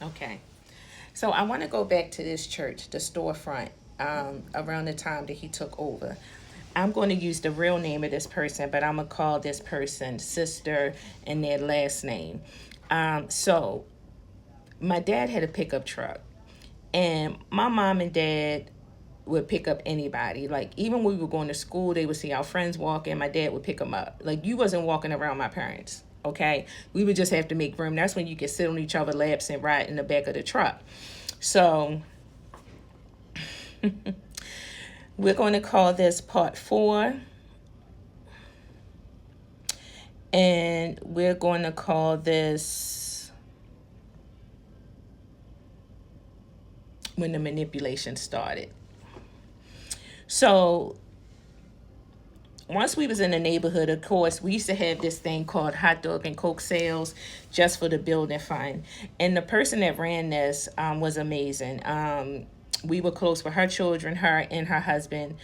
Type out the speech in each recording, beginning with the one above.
Okay. So I want to go back to this church, the storefront, around the time that he took over. I'm going to use the real name of this person, but I'm going to call this person Sister and their last name. So my dad had a pickup truck, and my mom and dad would pick up anybody. Like, even when we were going to school, they would see our friends walking. My dad would pick them up. Like, you wasn't walking around my parents. Okay, we would just have to make room. That's when you could sit on each other's laps and ride in the back of the truck. So we're going to call this part 4, and we're going to call this when the manipulation started. So once we was in the neighborhood, of course, we used to have this thing called hot dog and Coke sales just for the building fund. And the person that ran this was amazing. We were close with her children, her and her husband.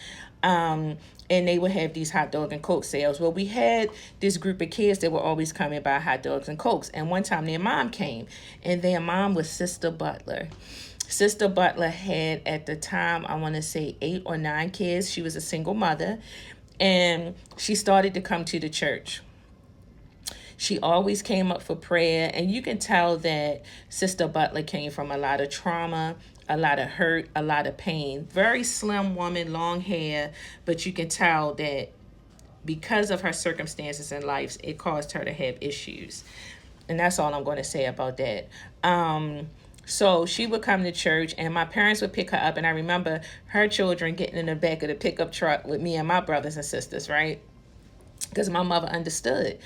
And they would have these hot dog and Coke sales. Well, we had this group of kids that were always coming by hot dogs and Cokes. And one time their mom came, and their mom was Sister Butler. Sister Butler had, at the time, I want to say 8 or 9 kids. She was a single mother, and she started to come to the church. She always came up for prayer, and you can tell that Sister Butler came from a lot of trauma, a lot of hurt, a lot of pain. Very slim woman, long hair, but you can tell that because of her circumstances in life, it caused her to have issues. And that's all I'm going to say about that. So she would come to church, and my parents would pick her up. And I remember her children getting in the back of the pickup truck with me and my brothers and sisters, right? Because my mother understood,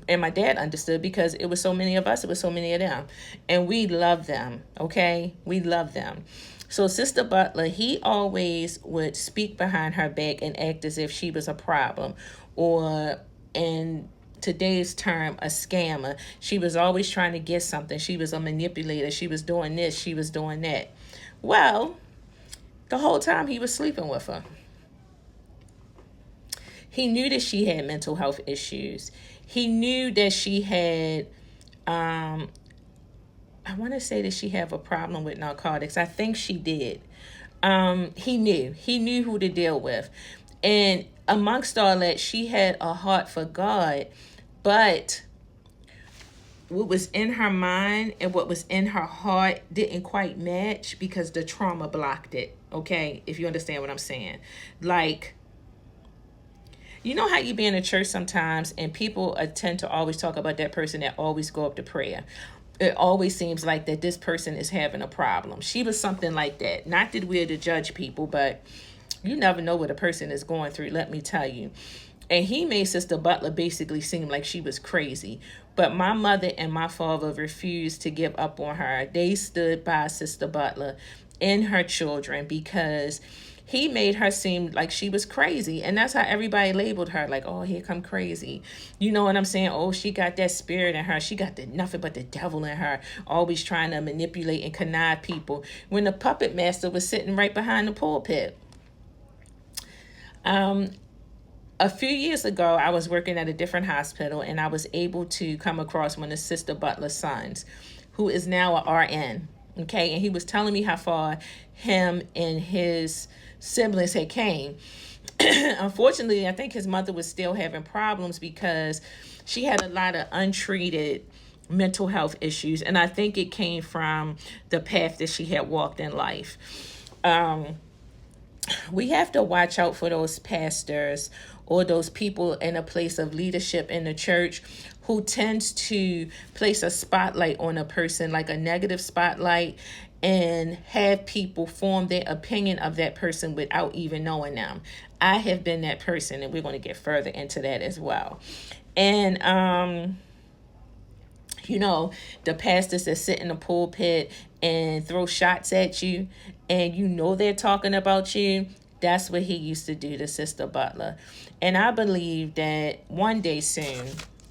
and my dad understood, because it was so many of us, it was so many of them. And we love them, okay? We love them. So Sister Butler, he always would speak behind her back and act as if she was a problem, or in today's term, a scammer. She was always trying to get something. She was a manipulator. She was doing this. She was doing that. Well, the whole time he was sleeping with her. He knew that she had mental health issues. He knew that she had, I want to say that she had a problem with narcotics. I think she did. He knew who to deal with. And amongst all that, she had a heart for God, but what was in her mind and what was in her heart didn't quite match, because the trauma blocked it. Okay, if you understand what I'm saying. Like, you know how you be in a church sometimes and people tend to always talk about that person that always go up to prayer. It always seems like that this person is having a problem. She was something like that. Not that we're to judge people, but you never know what a person is going through, let me tell you. And he made Sister Butler basically seem like she was crazy. But my mother and my father refused to give up on her. They stood by Sister Butler and her children, because he made her seem like she was crazy. And that's how everybody labeled her. Like, oh, here come crazy. You know what I'm saying? Oh, she got that spirit in her. She got nothing but the devil in her. Always trying to manipulate and connive people. When the puppet master was sitting right behind the pulpit. A few years ago, I was working at a different hospital, and I was able to come across one of Sister Butler's sons, who is now a RN. Okay, and he was telling me how far him and his siblings had came. Unfortunately, I think his mother was still having problems, because she had a lot of untreated mental health issues, and I think it came from the path that she had walked in life. We have to watch out for those pastors or those people in a place of leadership in the church who tends to place a spotlight on a person, like a negative spotlight, and have people form their opinion of that person without even knowing them. I have been that person, and we're going to get further into that as well. And the pastors that sit in the pulpit and throw shots at you, and they're talking about you. That's what he used to do to Sister Butler. And I believe that one day soon,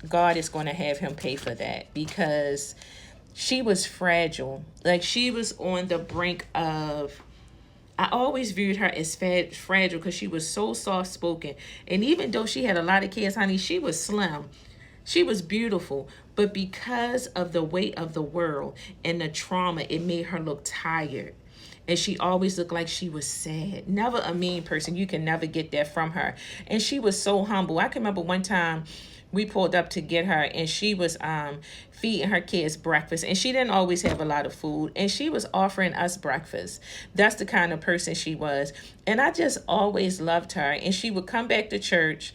God is going to have him pay for that, because she was fragile. Like, she was on the brink of, I always viewed her as fragile, because she was so soft-spoken. And even though she had a lot of kids, honey, she was slim. She was beautiful, But because of the weight of the world and the trauma, it made her look tired. And she always looked like she was sad. Never a mean person. You can never get that from her. And she was so humble. I can remember one time we pulled up to get her, and she was feeding her kids breakfast, and she didn't always have a lot of food, and she was offering us breakfast. That's the kind of person she was. And I just always loved her. And she would come back to church.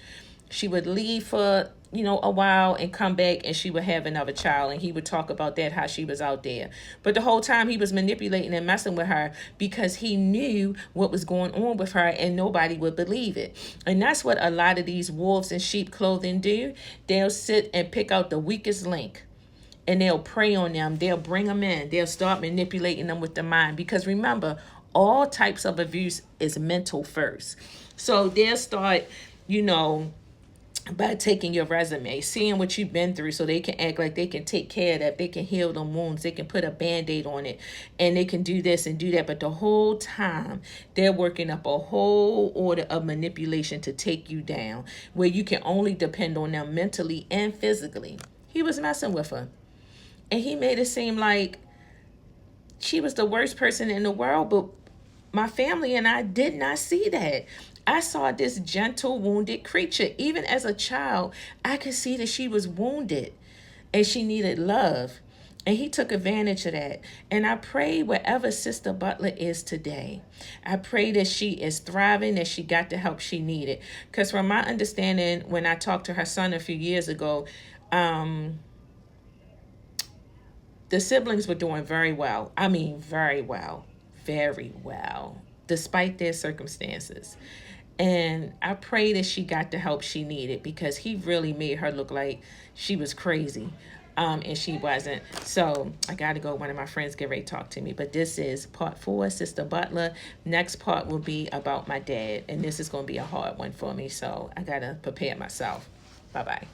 She would leave for a while and come back, and she would have another child, and he would talk about that, how she was out there. But the whole time he was manipulating and messing with her because he knew what was going on with her, and nobody would believe it. And that's what a lot of these wolves in sheep clothing do. They'll sit and pick out the weakest link, and they'll prey on them. They'll bring them in. They'll start manipulating them with the mind, because remember, all types of abuse is mental first. So they'll start, by taking your resume, seeing what you've been through, so they can act like they can take care of that. They can heal the wounds. They can put a Band-Aid on it, and they can do this and do that. But the whole time, they're working up a whole order of manipulation to take you down, where you can only depend on them mentally and physically. He was messing with her, and he made it seem like she was the worst person in the world. But my family and I did not see that. I saw this gentle, wounded creature. Even as a child, I could see that she was wounded and she needed love. And he took advantage of that. And I pray wherever Sister Butler is today, I pray that she is thriving, that she got the help she needed. Because from my understanding, when I talked to her son a few years ago, the siblings were doing very well. I mean, very well. Very well, despite their circumstances. And I pray that she got the help she needed, because he really made her look like she was crazy. And she wasn't. So I got to go. One of my friends get ready to talk to me. But this is part 4, Sister Butler. Next part will be about my dad. And this is going to be a hard one for me. So I got to prepare myself. Bye-bye.